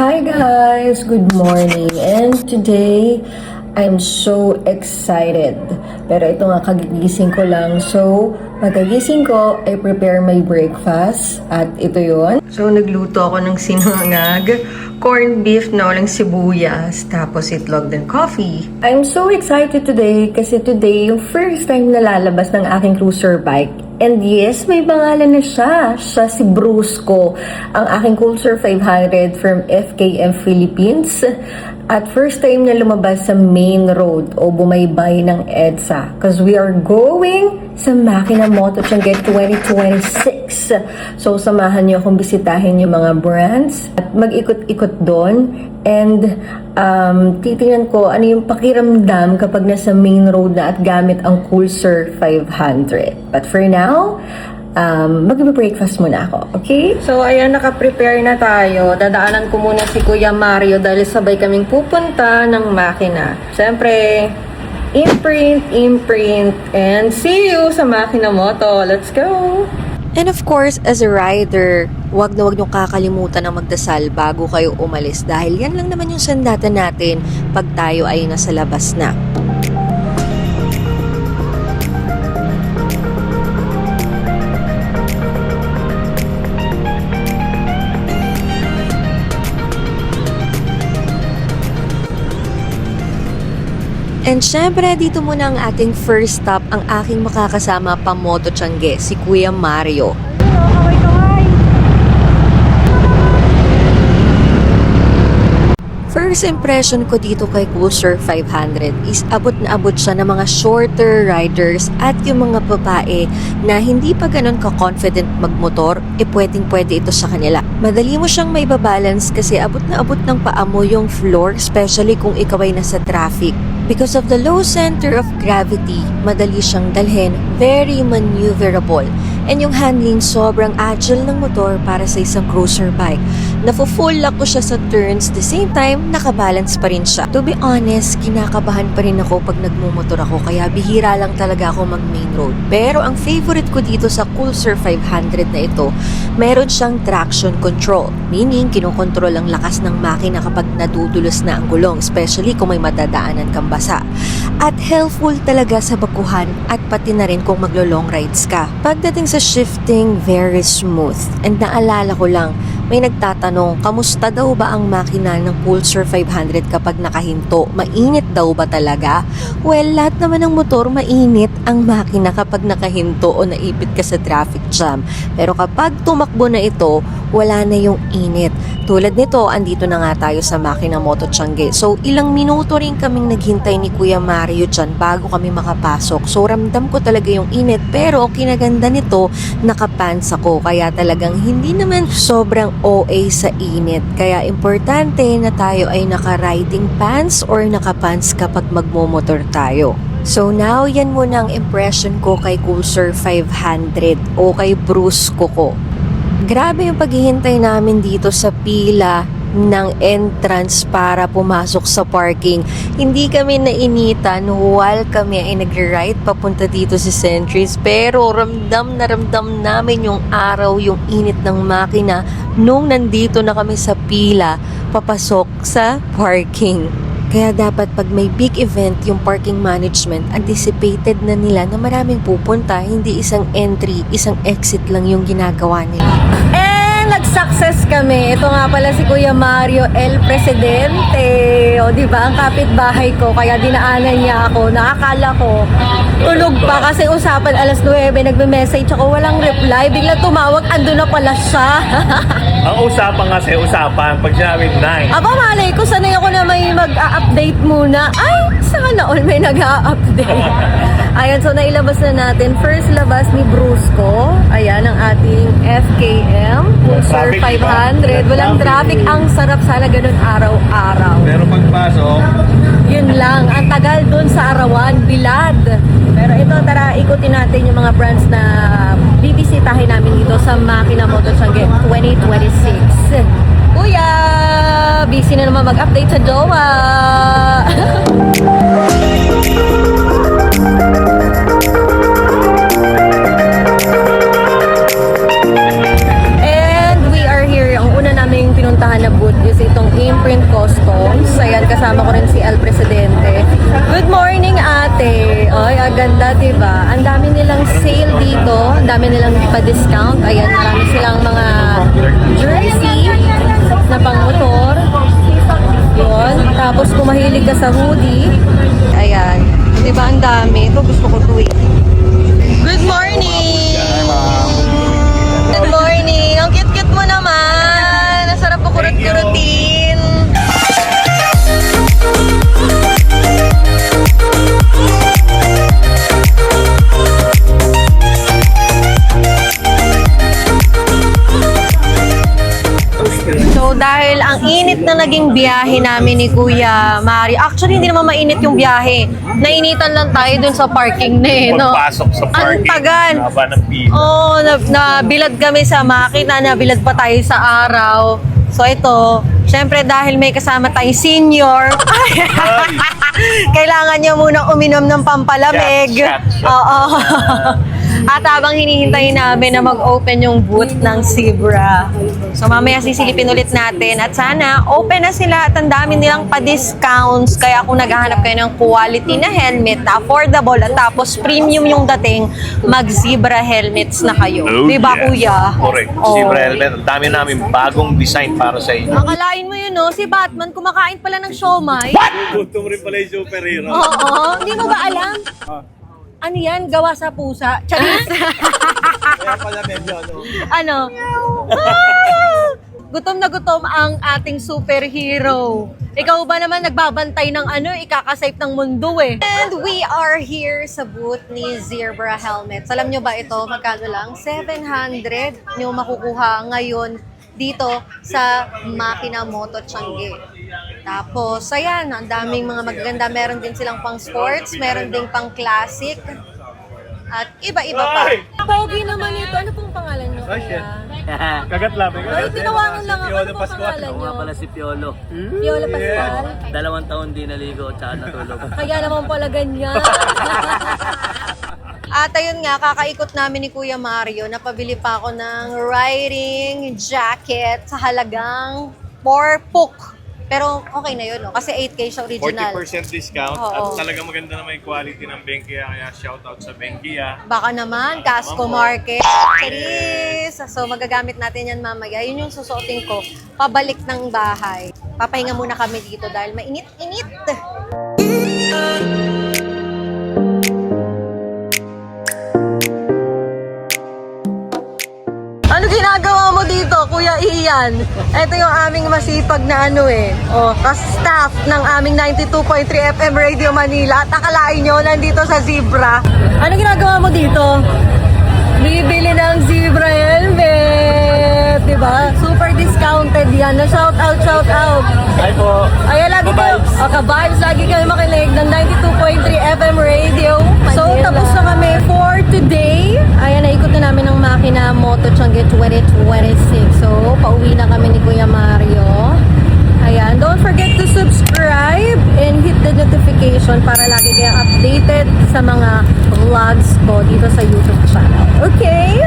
Hi guys! Good morning! And today, I'm so excited. Pero ito nga, kagigising ko lang. So, pagkagising ko, I prepare my breakfast. At ito yon. So, nagluto ako ng sinangag, corned beef na walang sibuyas, tapos itlog and coffee. I'm so excited today kasi today, yung first time na lalabas ng aking cruiser bike. And yes, may pangalan na siya. Siya si Brusco, ang aking Cruiser 500 from FKM Philippines. At first time na lumabas sa main road o bumaybay ng EDSA. Because we are going sa Makina Moto Tiange 2026. So, samahan niyo akong bisitahin yung mga brands at mag-ikot-ikot doon. And titingnan ko ano yung pakiramdam kapag nasa main road na at gamit ang Cruiser 500. But for now, mag-breakfast muna ako, okay? So, ayan, naka-prepare na tayo. Dadaanan ko muna si Kuya Mario dahil sabay kaming pupunta ng Makina. Siyempre, imprint, and see you sa Makina Moto. Let's go! And of course, as a rider, wag na wag niyong kakalimutan na magdasal bago kayo umalis dahil yan lang naman yung sandata natin pag tayo ay nasa labas na. And syempre, dito muna ang ating first stop, ang aking makakasama pa Moto Tiange, si Kuya Mario. First impression ko dito kay Cruiser 500 is abot na abot siya ng mga shorter riders at yung mga babae na hindi pa ganun ka-confident magmotor, pwedeng-pwede ito sa kanila. Madali mo siyang may babalance kasi abot na abot ng paa mo yung floor, especially kung ikaw ay nasa traffic. Because of the low center of gravity, madali siyang dalhin, very maneuverable. And yung handling, sobrang agile ng motor para sa isang cruiser bike. Nafo-full lock ko siya sa turns, the same time, nakabalance pa rin siya. To be honest, kinakabahan pa rin ako pag nagmumotor ako, kaya bihira lang talaga ako mag-main road. Pero ang favorite ko dito sa Cruiser 500 na ito, meron siyang traction control. Meaning, kinokontrol ang lakas ng makina kapag nadudulos na ang gulong, especially kung may madadaanan kang basa. At helpful talaga sa bakuhan at pati na rin kung maglo-long rides ka. Pagdating sa shifting, very smooth. And naalala ko lang, may nagtatanong, kamusta daw ba ang makina ng Cruiser 500 kapag nakahinto? Mainit daw ba talaga? Well, lahat naman ng motor mainit ang makina kapag nakahinto o naipit ka sa traffic jam. Pero kapag tumakbo na ito, wala na yung init. Tulad nito, andito na nga tayo sa Makina Moto Tiange. So, ilang minuto rin kaming naghintay ni Kuya Mario dyan bago kami makapasok. So, ramdam ko talaga yung init. Pero, kinaganda nito, nakapants ako. Kaya talagang hindi naman sobrang OA sa init. Kaya, importante na tayo ay naka-riding pants or nakapants kapag magmomotor tayo. So now, yan muna ang impression ko kay Cruiser 500 o kay Brusco ko. Grabe yung paghihintay namin dito sa pila ng entrance para pumasok sa parking. Hindi kami nainitan while kami ay nag-ride papunta dito sa Centuries. Pero ramdam na ramdam namin yung araw, yung init ng makina nung nandito na kami sa pila papasok sa parking. Kaya dapat pag may big event, yung parking management, anticipated na nila na maraming pupunta, hindi isang entry, isang exit lang yung ginagawa nila. And nag-success kami. Ito nga pala si Kuya Mario, El Presidente. O diba, ang kapitbahay ko, kaya dinaanan niya ako. Nakakala ko, tulog pa kasi usapan alas 9, nagme-message ako, walang reply. Bigla tumawag, ando na pala siya. Ang usapan kasi, pag sinabing 9. Aba, malay ko, sanay ako na may mag-update muna. Ay, sana all may nag-update. Ayan, so nailabas na natin. First labas ni Brusco. Ayan, ang ating FKM Cruiser 500. Walang traffic. Ang sarap, sana ganun araw-araw. Pero pagpasok, Yun lang. Ang tagal dun sa Arawan, Bilad. Pero ito, tara, ikutin natin yung mga brands na bibisitahin namin dito sa Makina Moto Tiange 2026. Kuya! Busy na naman mag-update sa jowa! And we are here. Ang una naming pinuntahan na booth is itong Print Customs. Ayan, kasama ko rin si El Presidente. Good morning, ate. Ay, aganda, diba? Ang dami nilang sale dito. Ang dami nilang pa-discount. Ayan, marami silang mga jersey na pang-motor. Yun. Tapos kung mahilig ka sa hoodie. Ayan. Diba, ang dami. Ito, gusto ko ito eh. Good morning! Good morning! Ang cute-cute mo naman! Nasarap ko kurut-kurutin! So dahil ang init na naging biyahe namin ni Kuya Mari, actually hindi naman mainit yung biyahe. Nainitan lang tayo dun sa parking na eh, no? Pagpasok sa parking. Ang tagal. Haba ng pila. Oo, nabilad kami sa makina, nabilad pa tayo sa araw. So ito, syempre dahil may kasama tayong senior, kailangan niya munang uminom ng pampalamig. Shot. Oo. At habang hinihintay namin na mag-open yung booth ng Zebra. So mamaya sisilipin ulit natin at sana open na sila at ang dami nilang pa-discounts. Kaya kung naghahanap kayo ng quality na helmet na affordable at tapos premium yung dating, mag-Zebra helmets na kayo. Diba, kuya? Correct. Oh. Zebra helmet. Ang dami namin bagong design para sa inyo. Akalain mo yun, no? Si Batman kumakain pala ng siomay. Gutom rin pala yung superhero. Oo. Hindi mo ba alam? Ano yan? Gawa sa pusa? Charis? Kaya pala medyo Ano? Ah! Gutom na gutom ang ating superhero. Ikaw ba naman nagbabantay ng ano, ikakasafe ng mundo eh. And we are here sa booth ni Zebra Helmets. Alam nyo ba ito, magkano lang? 700 nyo makukuha ngayon dito sa Makina Moto Tiangge. Tapos, ayan, ang daming mga magaganda. Meron din silang pang sports, meron din pang classic, at iba-iba pa. Pogi naman ito. Ano pong pangalan nyo? Kagat lang. Ay, tinawanan lang ako. Ano pong pangalan Ako nyo? nga pala si Piolo. Piola Pascal? 2 taon di naligo at saka natulog. Kaya naman pala ganyan. At ayun nga, kakaikot namin ni Kuya Mario. Napabili pa ako ng riding jacket sa halagang 4 puk. Pero okay na yun, no? Kasi 8K siya original. 40% discount Oo. at talagang maganda naman yung quality ng Benkia. Kaya shoutout sa Benkia. Baka naman, Casco Market. Charis! So, magagamit natin yan mamaya. Yun yung susuotin ko. Pabalik ng bahay. Papahinga muna kami dito dahil mainit-init. Ano ginagawa mo dito, Kuya Ian? Ito yung aming masipag na staff ng aming 92.3 FM Radio Manila. At akalain nyo, nandito sa Zebra. Ano ginagawa mo dito? Bibili ng Zebra helmet. Diba? Super discounted yan. Shout out. Hi po. Ayan, lagi kayo, ka-vibes, lagi kayo makinig ng 92.3 FM Radio. So, tapos na kami for today. Ayan, naikot na namin ng Makina Moto Tiangge 2026. So, pauwi na kami ni Kuya Mario. Ayan, don't forget to subscribe and hit the notification para lagi kayong updated sa mga vlogs ko dito sa YouTube channel. Okay?